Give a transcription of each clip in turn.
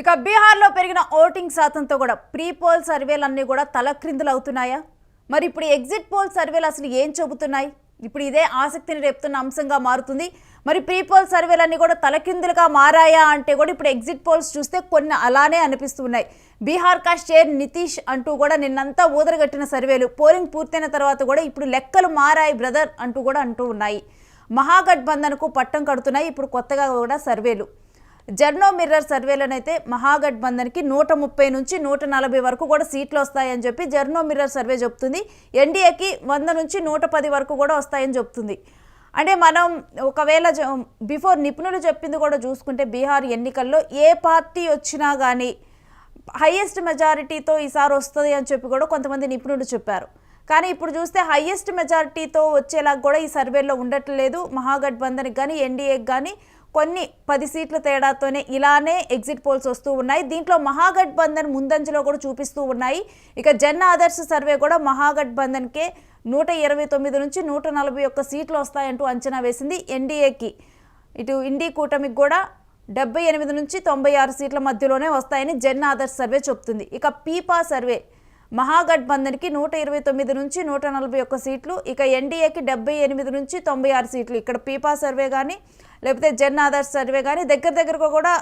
ఇక బీహార్లో పెరిగిన ఓటింగ్ శాతంతో కూడా ప్రీ పోల్ సర్వేలన్నీ కూడా తలక్రిందులు అవుతున్నాయా? మరి ఇప్పుడు ఎగ్జిట్ పోల్ సర్వేలు అసలు ఏం చెబుతున్నాయి? ఇప్పుడు ఇదే ఆసక్తిని రేపుతున్న అంశంగా మారుతుంది. మరి ప్రీ పోల్ సర్వేలన్నీ కూడా తలకిందులుగా మారాయా అంటే కూడా ఇప్పుడు ఎగ్జిట్ పోల్స్ చూస్తే కొన్ని అలానే అనిపిస్తున్నాయి. బీహార్ కా షేర్ నితీష్ అంటూ కూడా నిన్నంతా ఊదరగట్టిన సర్వేలు పోలింగ్ పూర్తయిన తర్వాత కూడా ఇప్పుడు లెక్కలు మారాయి బ్రదర్ అంటూ కూడా అంటూ ఉన్నాయి. మహాగఠబంధన్కు పట్టం కడుతున్నాయి ఇప్పుడు కొత్తగా కూడా సర్వేలు. జర్నో మిర్రర్ సర్వేలోనైతే మహాగఠబంధన్కి 130 నుంచి 140 వరకు కూడా సీట్లు వస్తాయని చెప్పి జర్నో మిర్రర్ సర్వే చెప్తుంది. ఎన్డీఏకి 100 నుంచి 110 వరకు కూడా వస్తాయని చెప్తుంది. అంటే మనం ఒకవేళ బిఫోర్ నిపుణులు చెప్పింది కూడా చూసుకుంటే బీహార్ ఎన్నికల్లో ఏ పార్టీ వచ్చినా కానీ హైయెస్ట్ మెజారిటీతో ఈసారి వస్తుంది అని చెప్పి కూడా కొంతమంది నిపుణులు చెప్పారు. కానీ ఇప్పుడు చూస్తే హైయెస్ట్ మెజారిటీతో వచ్చేలాగా కూడా ఈ సర్వేలో ఉండట్లేదు. మహాగఠబంధన్కి కానీ ఎన్డీఏకి కానీ కొన్ని 10 సీట్ల తేడాతోనే ఇలానే ఎగ్జిట్ పోల్స్ వస్తూ ఉన్నాయి. దీంట్లో మహాగఠబంధన్ ముందంజలో కూడా చూపిస్తూ ఉన్నాయి. ఇక జన్ ఆదర్శ్ సర్వే కూడా మహాగఠబంధన్కే 129 నుంచి 141 సీట్లు వస్తాయంటూ అంచనా వేసింది. ఎన్డీఏకి ఇటు ఇండి కూటమికి కూడా 78 నుంచి 96 సీట్ల మధ్యలోనే వస్తాయని జన్ ఆదర్శ్ సర్వే చెప్తుంది. ఇక పీపా సర్వే మహాగఠబంధన్కి 129 నుంచి 141 సీట్లు, ఇక ఎన్డీఏకి 78 నుంచి 96 సీట్లు. ఇక్కడ పీపా సర్వే కానీ లేకపోతే జన్ ఆదర్శ్ సర్వే కానీ దగ్గరగా కూడా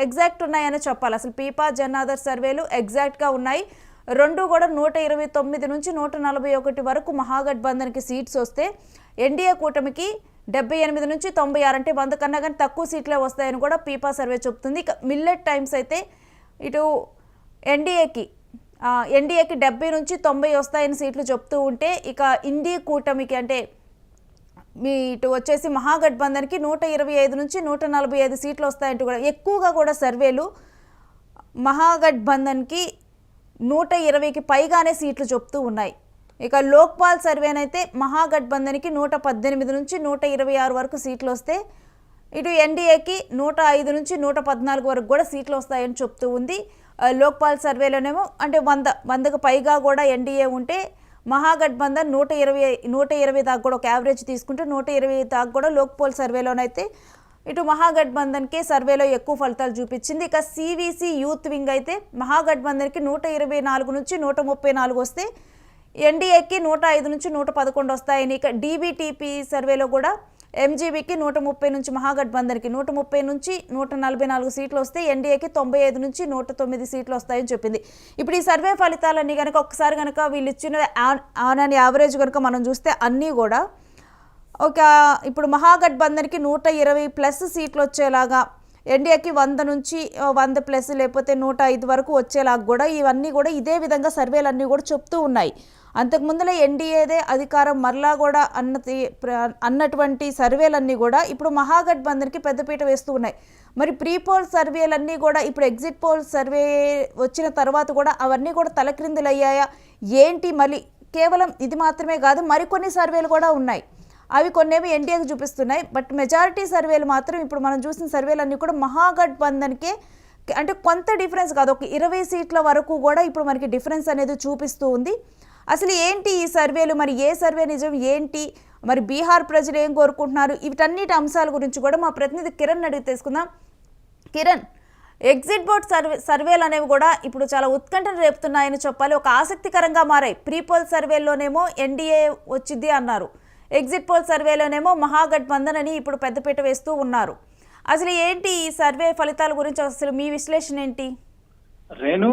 ఎగ్జాక్ట్ ఉన్నాయని చెప్పాలి. అసలు పీపా జన్ ఆదర్శ్ సర్వేలు ఎగ్జాక్ట్గా ఉన్నాయి. రెండు కూడా 129 నుంచి 141 వరకు మహాగఠబంధన్కి సీట్స్ వస్తే ఎన్డీఏ కూటమికి 78 నుంచి 96 అంటే 100 కన్నా కానీ తక్కువ సీట్లే వస్తాయని కూడా పీపా సర్వే చెప్తుంది. ఇక మిల్లెట్ టైమ్స్ అయితే ఇటు ఎన్డీఏకి 70 నుంచి 90 వస్తాయని సీట్లు చెప్తూ ఉంటే ఇక ఇండి కూటమికి అంటే మీ ఇటు వచ్చేసి మహాగఠబంధన్కి 125 నుంచి 145 సీట్లు వస్తాయంటూ కూడా ఎక్కువగా కూడా సర్వేలు మహాగఠబంధన్కి 120కి పైగానే సీట్లు చెప్తూ ఉన్నాయి. ఇక లోక్పాల్ సర్వేనైతే మహాగఠబంధన్కి 118 నుంచి 126 వరకు సీట్లు వస్తే ఇటు ఎన్డీఏకి 105 నుంచి 114 వరకు కూడా సీట్లు వస్తాయని చెప్తూ ఉంది. లోక్పాల్ సర్వేలోనేమో అంటే 100కు పైగా కూడా ఎన్డీఏ ఉంటే మహాగఠబంధన్ 120 దాకా కూడా ఒక యావరేజ్ తీసుకుంటే 120 దాకా కూడా లోక్పాల్ సర్వేలోనైతే ఇటు మహాగఠబంధన్కే సర్వేలో ఎక్కువ ఫలితాలు చూపించింది. ఇక సివిసి యూత్ వింగ్ అయితే మహాగఠబంధన్కి 124 నుంచి 134 వస్తే ఎన్డీఏకి 105 నుంచి 111 వస్తాయని. ఇక డీబీటీపీ సర్వేలో కూడా ఎంజీబీకి 130 నుంచి మహాగఠబంధన్కి 130 నుంచి 144 సీట్లు వస్తే ఎన్డీఏకి 95 నుంచి 109 సీట్లు వస్తాయని చెప్పింది. ఇప్పుడు ఈ సర్వే ఫలితాలన్నీ కనుక ఒకసారి కనుక వీళ్ళు ఇచ్చిన ఆన్ అండ్ యావరేజ్ కనుక మనం చూస్తే అన్నీ కూడా ఇప్పుడు మహాగఠబంధన్కి 120+ సీట్లు వచ్చేలాగా, ఎన్డీఏకి 100 నుంచి 100+ లేకపోతే 105 వరకు వచ్చేలాగా కూడా ఇవన్నీ కూడా ఇదే విధంగా సర్వేలన్నీ కూడా చెప్తూ ఉన్నాయి. అంతకుముందులో ఎన్డీఏదే అధికారం మరలా కూడా అన్నటువంటి సర్వేలన్నీ కూడా ఇప్పుడు మహాగఠబంధన్కి పెద్దపీట వేస్తూ ఉన్నాయి. మరి ప్రీ పోల్ సర్వేలన్నీ కూడా ఇప్పుడు ఎగ్జిట్ పోల్ సర్వే వచ్చిన తర్వాత కూడా అవన్నీ కూడా తలక్రిందులు అయ్యాయా ఏంటి? మళ్ళీ కేవలం ఇది మాత్రమే కాదు, మరికొన్ని సర్వేలు కూడా ఉన్నాయి. అవి కొన్నేవి ఎన్డీఏకి చూపిస్తున్నాయి. బట్ మెజారిటీ సర్వేలు మాత్రం ఇప్పుడు మనం చూసిన సర్వేలన్నీ కూడా మహాగఠబంధన్కే అంటే కొంత డిఫరెన్స్ కాదు, ఒక 20 సీట్ల వరకు కూడా ఇప్పుడు మనకి డిఫరెన్స్ అనేది చూపిస్తూ ఉంది. అసలు ఏంటి ఈ సర్వేలు, మరి ఏ సర్వే నిజం ఏంటి, మరి బీహార్ ప్రజలు ఏం కోరుకుంటున్నారు, వీటన్నిటి అంశాల గురించి కూడా మా ప్రతినిధి కిరణ్ అడిగి తెలుసుకుందాం. కిరణ్, ఎగ్జిట్ పోల్ సర్వేలు అనేవి కూడా ఇప్పుడు చాలా ఉత్కంఠను రేపుతున్నాయని చెప్పాలి, ఒక ఆసక్తికరంగా మారాయి. ప్రీ పోల్ సర్వేలోనేమో ఎన్డీఏ వచ్చింది అన్నారు, ఎగ్జిట్ పోల్ సర్వేలోనేమో మహాగఠబంధన్ అని ఇప్పుడు పెద్దపీట వేస్తూ ఉన్నారు. అసలు ఏంటి ఈ సర్వే ఫలితాల గురించి అసలు మీ విశ్లేషణ ఏంటి? రేణు,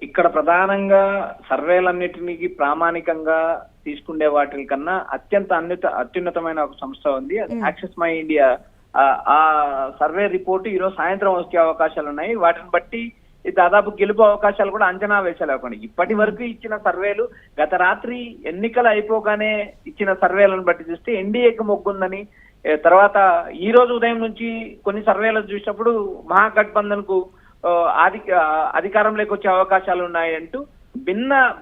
ఇక్కడ ప్రధానంగా సర్వేలన్నిటికి ప్రామాణికంగా తీసుకునే వాటి కన్నా అత్యున్నతమైన ఒక సంస్థ ఉంది, యాక్సెస్ మై ఇండియా. ఆ సర్వే రిపోర్టు ఈరోజు సాయంత్రం వచ్చే అవకాశాలు ఉన్నాయి. వాటిని బట్టి దాదాపు గెలుపు అవకాశాలు కూడా అంచనా వేసేలేకుండా ఇప్పటి వరకు ఇచ్చిన సర్వేలు, గత రాత్రి ఎన్నికలు అయిపోగానే ఇచ్చిన సర్వేలను బట్టి చూస్తే ఎన్డీఏకి మొగ్గుందని, తర్వాత ఈ రోజు ఉదయం నుంచి కొన్ని సర్వేలు చూసినప్పుడు మహాగఠబంధన్ కు అధికారంలోకి వచ్చే అవకాశాలు ఉన్నాయంటూ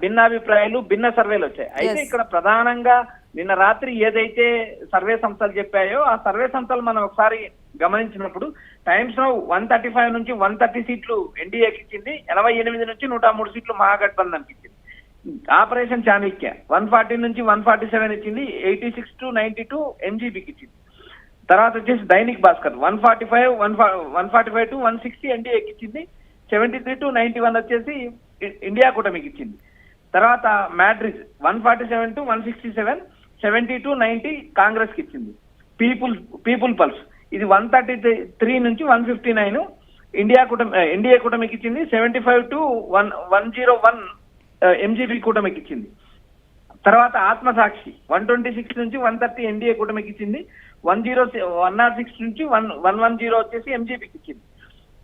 భిన్నాభిప్రాయాలు, భిన్న సర్వేలు వచ్చాయి. అయితే ఇక్కడ ప్రధానంగా నిన్న రాత్రి ఏదైతే సర్వే సంస్థలు చెప్పాయో ఆ సర్వే సంస్థలు మనం ఒకసారి గమనించినప్పుడు టైమ్స్ నౌ 135 నుంచి 130 సీట్లు ఎన్డీఏకి ఇచ్చింది, 88 నుంచి 103 సీట్లు మహాగఠబంధన్కి ఇచ్చింది. ఆపరేషన్ చాణక్య 140 నుంచి 147 ఇచ్చింది, 86 to 92 ఎంజీబీకి ఇచ్చింది. తర్వాత వచ్చేసి దైనిక్ భాస్కర్ 145 to 160 ఎన్డీఏకి ఇచ్చింది, 73 to 91 వచ్చేసి ఇండియా కూటమికి ఇచ్చింది. తర్వాత మ్యాట్రిక్స్ 147 to 167, 70 to 90 కాంగ్రెస్ కి ఇచ్చింది. పీపుల్ పల్స్ ఇది 133 నుంచి 159 ఎన్డీఏ కూటమికి ఇచ్చింది. 75 to 101 ఎంజీపీ కూటమికి ఇచ్చింది. తర్వాత ఆత్మసాక్షి 126 నుంచి 130 ఎన్డీఏ కూటమికి ఇచ్చింది. 106 నుంచి 110 వచ్చేసి ఎంజీపీకి ఇచ్చింది.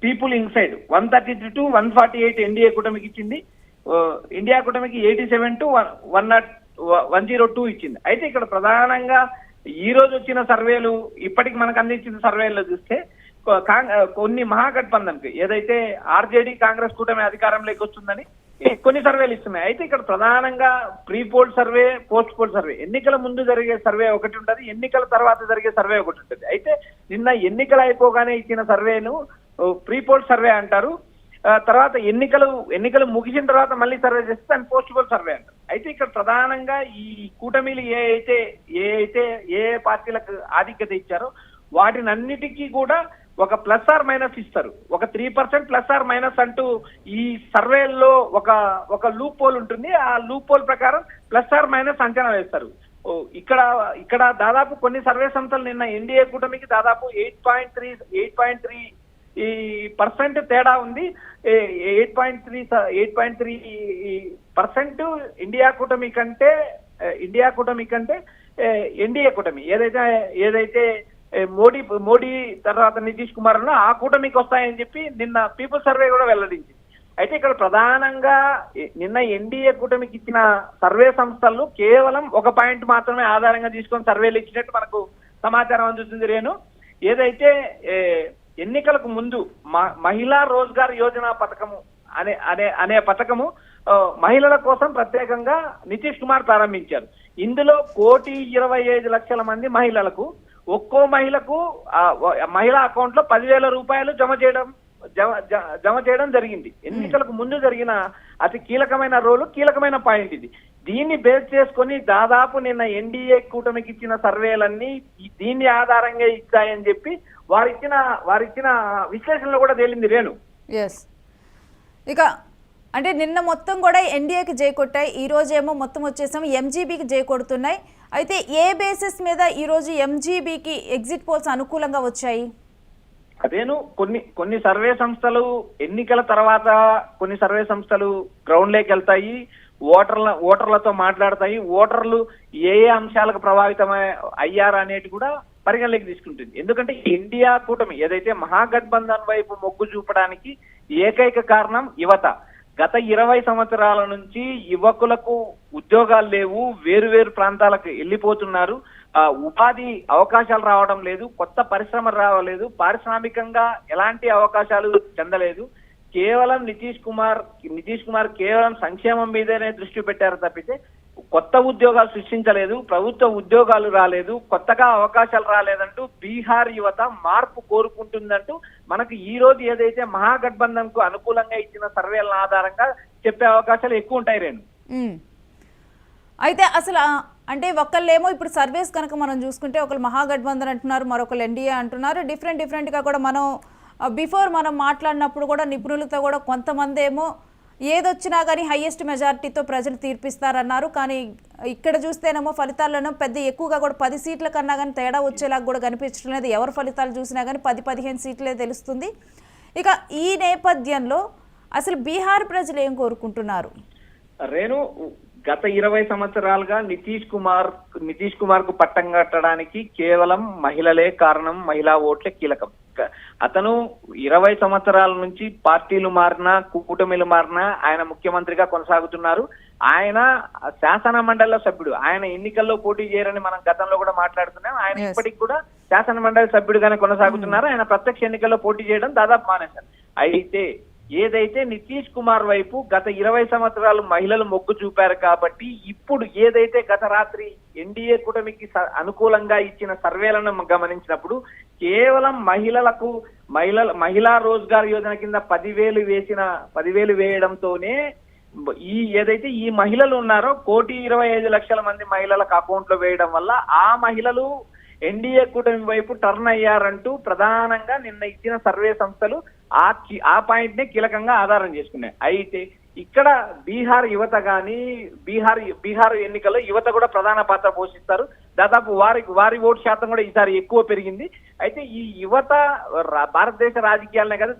పీపుల్ ఇన్సైడ్ 133 to 148 ఎన్డీఏ కూటమికి ఇచ్చింది. ఇండియా కూటమికి 87 to 102 ఇచ్చింది. అయితే ఇక్కడ ప్రధానంగా ఈ రోజు వచ్చిన సర్వేలు, ఇప్పటికి మనకు అందించిన సర్వేల్లో చూస్తే కొన్ని మహాగఠబంధన్కి ఏదైతే ఆర్జేడీ కాంగ్రెస్ కూటమి అధికారంలోకి వస్తుందని కొన్ని సర్వేలు ఇస్తున్నాయి. అయితే ఇక్కడ ప్రధానంగా pre poll survey, post poll survey, ఎన్నికల ముందు జరిగే సర్వే ఒకటి ఉంటుంది, ఎన్నికల తర్వాత జరిగే సర్వే ఒకటి ఉంటుంది. అయితే నిన్న ఎన్నికలు అయిపోగానే ఇచ్చిన సర్వేను ప్రీ పోల్ సర్వే అంటారు. తర్వాత ఎన్నికలు ముగిసిన తర్వాత మళ్ళీ సర్వే చేస్తే దాన్ని పోస్ట్ పోల్ సర్వే అంటారు. అయితే ఇక్కడ ప్రధానంగా ఈ కూటమిలు ఏ పార్టీలకు ఆధిక్యత ఇచ్చారో వాటినన్నిటికీ కూడా ఒక ప్లస్ ఆర్ మైనస్ ఇస్తారు. ఒక 3% ప్లస్ ఆర్ మైనస్ అంటూ ఈ సర్వేల్లో ఒక లూప్ పోల్ ఉంటుంది. ఆ లూప్ పోల్ ప్రకారం ప్లస్ ఆర్ మైనస్ అంచనా వేస్తారు. ఇక్కడ దాదాపు కొన్ని సర్వే సంస్థలు నిన్న ఎన్డీఏ కూటమికి దాదాపు 8.3% తేడా ఉంది. 8.3% ఇండియా కూటమి కంటే ఎన్డీఏ కూటమి ఏదైతే మోడీ తర్వాత నితీష్ కుమార్ ఆ కూటమికి వస్తాయని చెప్పి నిన్న పీపుల్ సర్వే కూడా వెల్లడించింది. అయితే ఇక్కడ ప్రధానంగా నిన్న ఎన్డీఏ కూటమికి ఇచ్చిన సర్వే సంస్థలు కేవలం ఒక పాయింట్ మాత్రమే ఆధారంగా తీసుకొని సర్వేలు ఇచ్చినట్టు మనకు సమాచారం అందుతుంది. రేణు, ఏదైతే ఎన్నికలకు ముందు మహిళా రోజ్గార్ యోజన పథకము అనే పథకము మహిళల కోసం ప్రత్యేకంగా నితీష్ కుమార్ ప్రారంభించారు. ఇందులో 1,25,00,000 మంది మహిళలకు, ఒక్కో మహిళకు మహిళా అకౌంట్ లో 10,000 రూపాయలు జమ చేయడం జరిగింది. ఎన్నికలకు ముందు జరిగిన అతి కీలకమైన పాయింట్ ఇది. దీన్ని బేస్ చేసుకొని దాదాపు నిన్న ఎన్డీఏ కూటమికి ఇచ్చిన సర్వేలన్నీ దీన్ని ఆధారంగా ఇచ్చాయని చెప్పి వారిచ్చిన విశ్లేషణలో కూడా తేలింది. రేణు, ఇక అంటే నిన్న మొత్తం కూడా ఎన్డీఏకి జై కొట్టాయి, ఈ రోజు ఏమో మొత్తం వచ్చేసాము ఎంజీబీకి జై కొడుతున్నాయి. అయితే ఏ బేసిస్ మీద ఈ రోజు ఎంజీబీకి ఎగ్జిట్ పోల్స్ అనుకూలంగా వచ్చాయి? అదేను కొన్ని సర్వే సంస్థలు ఎన్నికల తర్వాత కొన్ని సర్వే సంస్థలు గ్రౌండ్ లోకి వెళ్తాయి, ఓటర్లతో మాట్లాడతాయి, ఓటర్లు ఏ అంశాలకు ప్రభావితం అయ్యారు అనేది కూడా పరిగణలోకి తీసుకుంటుంది. ఎందుకంటే ఇండియా కూటమి ఏదైతే మహాగఠబంధన్ వైపు మొగ్గు చూపడానికి ఏకైక కారణం యువత. గత 20 సంవత్సరాల నుంచి యువకులకు ఉద్యోగాలు లేవు, వేరు ప్రాంతాలకు వెళ్ళిపోతున్నారు, ఉపాధి అవకాశాలు రావడం లేదు, కొత్త పరిశ్రమలు రావలేదు, పారిశ్రామికంగా ఎలాంటి అవకాశాలు చెందలేదు. కేవలం నితీష్ కుమార్ కేవలం సంక్షేమం మీదనే దృష్టి పెట్టారు తప్పితే కొత్త ఉద్యోగాలు సృష్టించలేదు, ప్రభుత్వ ఉద్యోగాలు రాలేదు, కొత్తగా అవకాశాలు రాలేదంటూ బీహార్ యువత మార్పు కోరుకుంటుందంటూ మనకు ఈ రోజు ఏదైతే మహాగఠబంధన్ కు అనుకూలంగా ఇచ్చిన సర్వేల ఆధారంగా చెప్పే అవకాశాలు ఎక్కువ ఉంటాయి. రేణు, అయితే అసలు అంటే ఒకళ్ళేమో ఇప్పుడు సర్వేస్ కనుక మనం చూసుకుంటే ఒకళ్ళు మహాగఠబంధన్ అంటున్నారు, మరొకళ్ళు ఎన్డీఏ అంటున్నారు. డిఫరెంట్గా కూడా మనం బిఫోర్ మనం మాట్లాడినప్పుడు కూడా నిపుణులతో కూడా కొంతమంది ఏమో ఏదొచ్చినా కానీ హైయెస్ట్ మెజారిటీతో ప్రజలు తీర్పిస్తారన్నారు. కానీ ఇక్కడ చూస్తేనేమో ఫలితాలను పెద్ద ఎక్కువగా కూడా 10 సీట్ల కన్నా కానీ తేడా వచ్చేలాగా కూడా కనిపించడం లేదు. ఎవరు ఫలితాలు చూసినా కానీ 10-15 సీట్లే తెలుస్తుంది. ఇక ఈ నేపథ్యంలో అసలు బీహార్ ప్రజలు ఏం కోరుకుంటున్నారు? రేణు, గత 20 సంవత్సరాలుగా నితీష్ కుమార్ కు పట్టం కట్టడానికి కేవలం మహిళలే కారణం, మహిళా ఓట్లే కీలకం. అతను 20 సంవత్సరాల నుంచి పార్టీలు మారినా కూటమిలు మారినా ఆయన ముఖ్యమంత్రిగా కొనసాగుతున్నారు. ఆయన శాసన మండలిలో సభ్యుడు. ఆయన ఎన్నికల్లో పోటీ చేయరని మనం గతంలో కూడా మాట్లాడుతున్నాం. ఆయన ఇప్పటికి కూడా శాసన మండలి సభ్యుడిగానే కొనసాగుతున్నారు. ఆయన ప్రత్యక్ష ఎన్నికల్లో పోటీ చేయడం దాదాపు మానేశారు. అయితే ఏదైతే నితీష్ కుమార్ వైపు గత 20 సంవత్సరాలు మహిళలు మొగ్గు చూపారు కాబట్టి ఇప్పుడు ఏదైతే గత రాత్రి ఎన్డీఏ కూటమికి అనుకూలంగా ఇచ్చిన సర్వేలను గమనించినప్పుడు కేవలం మహిళా రోజ్గార్ యోజన కింద 10,000 వేయడంతోనే ఏదైతే ఈ మహిళలు ఉన్నారో 1,25,00,000 మంది మహిళలకు అకౌంట్ లో వేయడం వల్ల ఆ మహిళలు ఎన్డీఏ కూటమి వైపు టర్న్ అయ్యారంటూ ప్రధానంగా నిన్న ఇచ్చిన సర్వే సంస్థలు ఆ పాయింట్ నే కీలకంగా ఆధారం చేసుకున్నాయి. అయితే ఇక్కడ బీహార్ యువత గాని బీహార్ ఎన్నికల్లో యువత కూడా ప్రధాన పాత్ర పోషిస్తారు. దాదాపు వారి ఓటు శాతం కూడా ఈసారి ఎక్కువ పెరిగింది. అయితే ఈ యువత భారతదేశ రాజకీయాలనే కాదు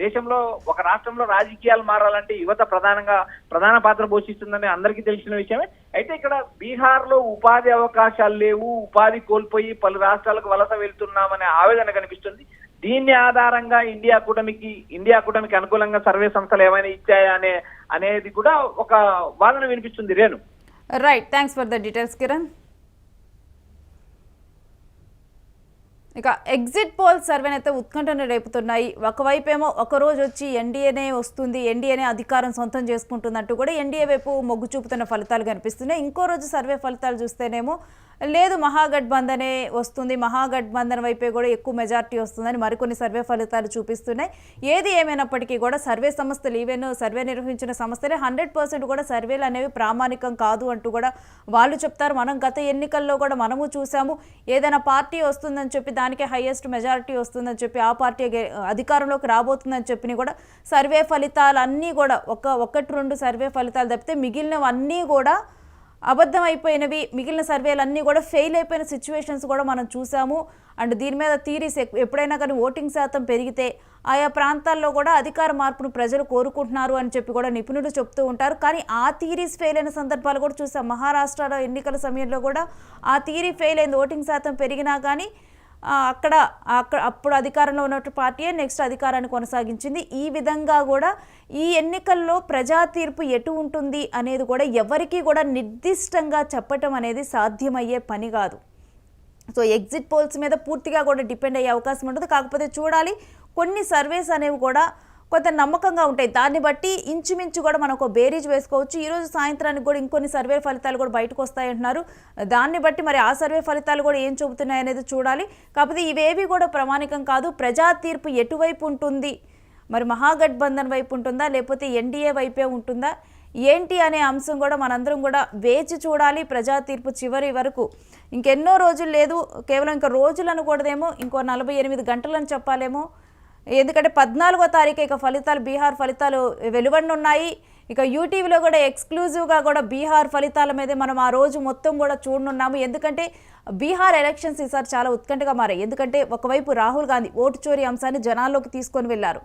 దేశంలో ఒక రాష్ట్రంలో రాజకీయాలు మారాలంటే యువత ప్రధాన పాత్ర పోషిస్తుందని అందరికీ తెలిసిన విషయమే. అయితే ఇక్కడ బీహార్ లో ఉపాధి అవకాశాలు లేవు, ఉపాధి కోల్పోయి పలు రాష్ట్రాలకు వలస వెళ్తున్నామనే ఆవేదన కనిపిస్తుంది. దీన్ని ఆధారంగా ఇండియా కూటమికి అనుకూలంగా సర్వే సంస్థలు ఏమైనా ఇచ్చాయా అనేది కూడా ఒక వాదన వినిపిస్తుంది. Renu, right, thanks for the details Kiran. ఇక ఎగ్జిట్ పోల్ సర్వేని అయితే ఉత్కంఠను రేపుతున్నాయి. ఒకవైపేమో ఒకరోజు వచ్చి ఎన్డీఏనే వస్తుంది, ఎన్డీఏనే అధికారం సొంతం చేసుకుంటుందంటూ కూడా ఎన్డీఏ వైపు మొగ్గు చూపుతున్న ఫలితాలు కనిపిస్తున్నాయి. ఇంకో రోజు సర్వే ఫలితాలు చూస్తేనేమో లేదు మహాగఠబంధనే వస్తుంది, మహాగఠబంధన్ వైపే కూడా ఎక్కువ మెజార్టీ వస్తుందని మరికొన్ని సర్వే ఫలితాలు చూపిస్తున్నాయి. ఏది ఏమైనప్పటికీ కూడా సర్వే సంస్థలు ఈవెన్ సర్వే నిర్వహించిన సంస్థలే 100% కూడా సర్వేలు అనేవి ప్రామాణికం కాదు అంటూ కూడా వాళ్ళు చెప్తారు. మనం గత ఎన్నికల్లో కూడా మనము చూసాము, ఏదైనా పార్టీ వస్తుందని చెప్పి దానికే హైయెస్ట్ మెజారిటీ వస్తుందని చెప్పి ఆ పార్టీ అధికారంలోకి రాబోతుందని చెప్పి కూడా సర్వే ఫలితాలు అన్నీ కూడా ఒకటి రెండు సర్వే ఫలితాలు తప్పితే మిగిలినవన్నీ కూడా అబద్ధం అయిపోయినవి. మిగిలిన సర్వేలన్నీ కూడా ఫెయిల్ అయిపోయిన సిచ్యువేషన్స్ కూడా మనం చూసాము. అండ్ దీని మీద థీరీస్ ఎప్పుడైనా కానీ ఓటింగ్ శాతం పెరిగితే ఆయా ప్రాంతాల్లో కూడా అధికార మార్పును ప్రజలు కోరుకుంటున్నారు అని చెప్పి కూడా నిపుణులు చెప్తూ ఉంటారు. కానీ ఆ థీరీస్ ఫెయిల్ అయిన సందర్భాలు కూడా చూసాం. మహారాష్ట్రలో ఎన్నికల సమయంలో కూడా ఆ థీరీ ఫెయిల్ అయింది. ఓటింగ్ శాతం పెరిగినా కానీ అప్పుడు అధికారంలో ఉన్న పార్టీయే నెక్స్ట్ అధికారాన్ని కొనసాగించింది. ఈ విధంగా కూడా ఈ ఎన్నికల్లో ప్రజా తీర్పు ఎటు ఉంటుంది అనేది కూడా ఎవరికీ కూడా నిర్దిష్టంగా చెప్పటం అనేది సాధ్యమయ్యే పని కాదు. సో ఎగ్జిట్ పోల్స్ మీద పూర్తిగా కూడా డిపెండ్ అయ్యే అవకాశం ఉంటుంది. కాకపోతే చూడాలి, కొన్ని సర్వేస్ అనేవి కూడా కొంత నమ్మకంగా ఉంటాయి. దాన్ని బట్టి ఇంచుమించు కూడా మనం ఒక బేరీజ్ వేసుకోవచ్చు. ఈరోజు సాయంత్రానికి కూడా ఇంకొన్ని సర్వే ఫలితాలు కూడా బయటకు వస్తాయంటున్నారు. దాన్ని బట్టి మరి ఆ సర్వే ఫలితాలు కూడా ఏం చెబుతున్నాయి అనేది చూడాలి. కాకపోతే ఇవేవి కూడా ప్రామాణికం కాదు. ప్రజా తీర్పు ఎటువైపు ఉంటుంది, మరి మహాగఠబంధన్ వైపు ఉంటుందా లేకపోతే ఎన్డీఏ వైపే ఉంటుందా ఏంటి అనే అంశం కూడా మనందరం కూడా వేచి చూడాలి. ప్రజా తీర్పు చివరి వరకు ఇంకెన్నో రోజులు లేదు, కేవలం ఇంకా రోజులు అనకూడదేమో, ఇంకో 48 గంటలని చెప్పాలేమో. ఎందుకంటే 14వ తారీఖు ఇక బీహార్ ఫలితాలు వెలువడనున్నాయి. ఇక యూటీవీలో కూడా ఎక్స్క్లూజివ్గా కూడా బీహార్ ఫలితాల మీదే మనం ఆ రోజు మొత్తం కూడా చూడనున్నాము. ఎందుకంటే బీహార్ ఎలక్షన్స్ ఈసారి చాలా ఉత్కంఠగా మారాయి. ఎందుకంటే ఒకవైపు రాహుల్ గాంధీ ఓటు చోరీ అంశాన్ని జనాల్లోకి తీసుకొని వెళ్ళారు.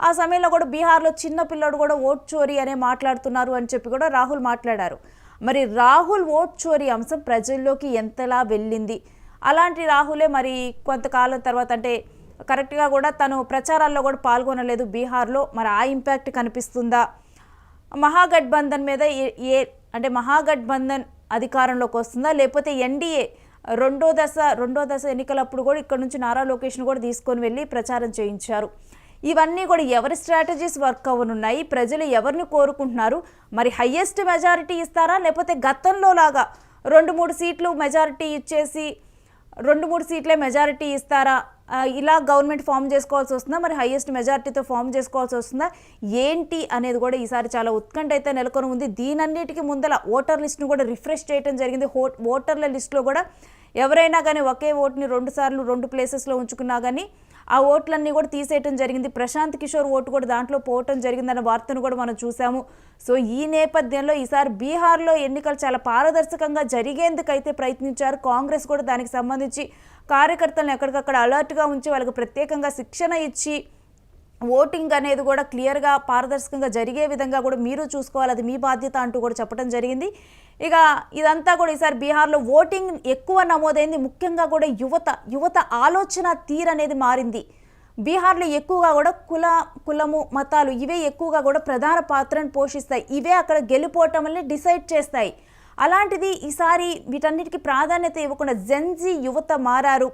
ఆ సమయంలో కూడా బీహార్లో చిన్న పిల్లడు కూడా ఓటు చోరీ అనే మాట్లాడుతున్నారు అని చెప్పి కూడా రాహుల్ మాట్లాడారు. మరి రాహుల్ ఓటు చోరీ అంశం ప్రజల్లోకి ఎంతలా వెళ్ళింది? అలాంటి రాహులే మరి కొంతకాలం తర్వాత అంటే కరెక్ట్గా కూడా తను ప్రచారాల్లో కూడా పాల్గొనలేదు బీహార్లో. మరి ఆ ఇంపాక్ట్ కనిపిస్తుందా? మహాగఠబంధన్ మీద అంటే మహాగఠబంధన్ అధికారంలోకి వస్తుందా లేకపోతే ఎన్డీఏ రెండో దశ ఎన్నికలప్పుడు కూడా ఇక్కడ నుంచి నారా లోకేష్ను కూడా తీసుకొని వెళ్ళి ప్రచారం చేయించారు. ఇవన్నీ కూడా ఎవరి స్ట్రాటజీస్ వర్క్ అవ్వనున్నాయి, ప్రజలు ఎవరిని కోరుకుంటున్నారు, మరి హయ్యెస్ట్ మెజారిటీ ఇస్తారా లేకపోతే గతంలో లాగా 2-3 సీట్లు మెజారిటీ ఇచ్చేసి 2-3 సీట్లే మెజారిటీ ఇస్తారా, ఇలా గవర్నమెంట్ ఫామ్ చేసుకోవాల్సి వస్తుందా, మరి హైయెస్ట్ మెజారిటీతో ఫామ్ చేసుకోవాల్సి వస్తుందా ఏంటి అనేది కూడా ఈసారి చాలా ఉత్కంఠ అయితే నెలకొని ఉంది. దీనన్నిటికీ ముందల ఓటర్ లిస్ట్ను కూడా రిఫ్రెష్ చేయడం జరిగింది. ఓటర్ల లిస్టులో కూడా ఎవరైనా కానీ ఒకే ఓటుని 2 సార్లు 2 ప్లేసెస్లో ఉంచుకున్నా కానీ ఆ ఓట్లన్నీ కూడా తీసేయటం జరిగింది. ప్రశాంత్ కిషోర్ ఓటు కూడా దాంట్లో పోవటం జరిగిందన్న వార్తను కూడా మనం చూసాము. సో ఈ నేపథ్యంలో ఈసారి బీహార్లో ఎన్నికలు చాలా పారదర్శకంగా జరిగేందుకైతే ప్రయత్నించారు. కాంగ్రెస్ కూడా దానికి సంబంధించి కార్యకర్తలను ఎక్కడికక్కడ అలర్ట్గా ఉంచి వాళ్ళకి ప్రత్యేకంగా శిక్షణ ఇచ్చి ఓటింగ్ అనేది కూడా క్లియర్గా పారదర్శకంగా జరిగే విధంగా కూడా మీరు చూసుకోవాలి, అది మీ బాధ్యత అంటూ కూడా చెప్పడం జరిగింది. ఇక ఇదంతా కూడా ఈసారి బీహార్లో ఓటింగ్ ఎక్కువ నమోదైంది. ముఖ్యంగా కూడా యువత ఆలోచన తీరు అనేది మారింది. బీహార్లో ఎక్కువగా కూడా కులము మతాలు ఇవే ఎక్కువగా కూడా ప్రధాన పాత్రను పోషిస్తాయి. ఇవే అక్కడ గెలుపోవటం డిసైడ్ చేస్తాయి. అలాంటిది ఈసారి వీటన్నిటికీ ప్రాధాన్యత ఇవ్వకుండా జెన్జీ యువత మారారు.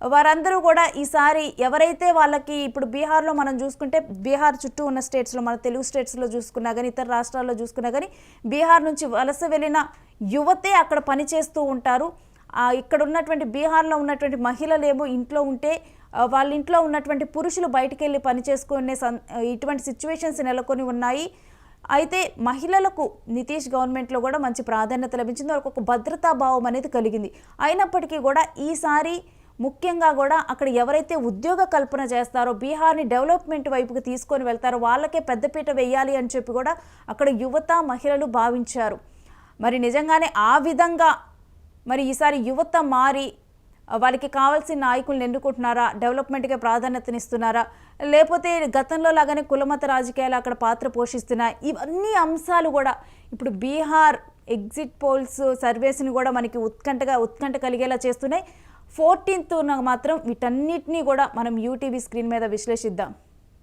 వారందరూ కూడా ఈసారి ఎవరైతే వాళ్ళకి ఇప్పుడు బీహార్లో మనం చూసుకుంటే బీహార్ చుట్టూ ఉన్న స్టేట్స్లో మన తెలుగు స్టేట్స్లో చూసుకున్నా కానీ ఇతర రాష్ట్రాల్లో చూసుకున్నా కానీ బీహార్ నుంచి వలస వెళ్ళిన యువతే అక్కడ పనిచేస్తూ ఉంటారు. ఇక్కడ ఉన్నటువంటి బీహార్లో ఉన్నటువంటి మహిళలేమో ఇంట్లో ఉంటే వాళ్ళ ఇంట్లో ఉన్నటువంటి పురుషులు బయటికి వెళ్ళి పని చేసుకునే ఇటువంటి సిచ్యువేషన్స్ నెలకొని ఉన్నాయి. అయితే మహిళలకు నితీష్ గవర్నమెంట్లో కూడా మంచి ప్రాధాన్యత లభించింది. వాళ్ళకు ఒక భద్రతా భావం అనేది కలిగింది. అయినప్పటికీ కూడా ఈసారి ముఖ్యంగా కూడా అక్కడ ఎవరైతే ఉద్యోగ కల్పన చేస్తారో బీహార్ని డెవలప్మెంట్ వైపుకి తీసుకొని వెళ్తారో వాళ్ళకే పెద్దపీట వేయాలి అని చెప్పి కూడా అక్కడ యువత మహిళలు భావించారు. మరి నిజంగానే ఆ విధంగా మరి ఈసారి యువత మారి వాళ్ళకి కావాల్సిన నాయకులను ఎన్నుకుంటున్నారా, డెవలప్మెంట్కే ప్రాధాన్యతనిస్తున్నారా, లేకపోతే గతంలో లాగానే కులమత రాజకీయాలు అక్కడ పాత్ర పోషిస్తున్నాయి? ఇవన్నీ అంశాలు కూడా ఇప్పుడు బీహార్ ఎగ్జిట్ పోల్స్ సర్వేస్ని కూడా మనకి ఉత్కంఠ కలిగేలా చేస్తున్నాయి. 14th మాత్రం వీటన్నిటినీ కూడా మనం యూటీవీ స్క్రీన్ మీద విశ్లేషిద్దాం.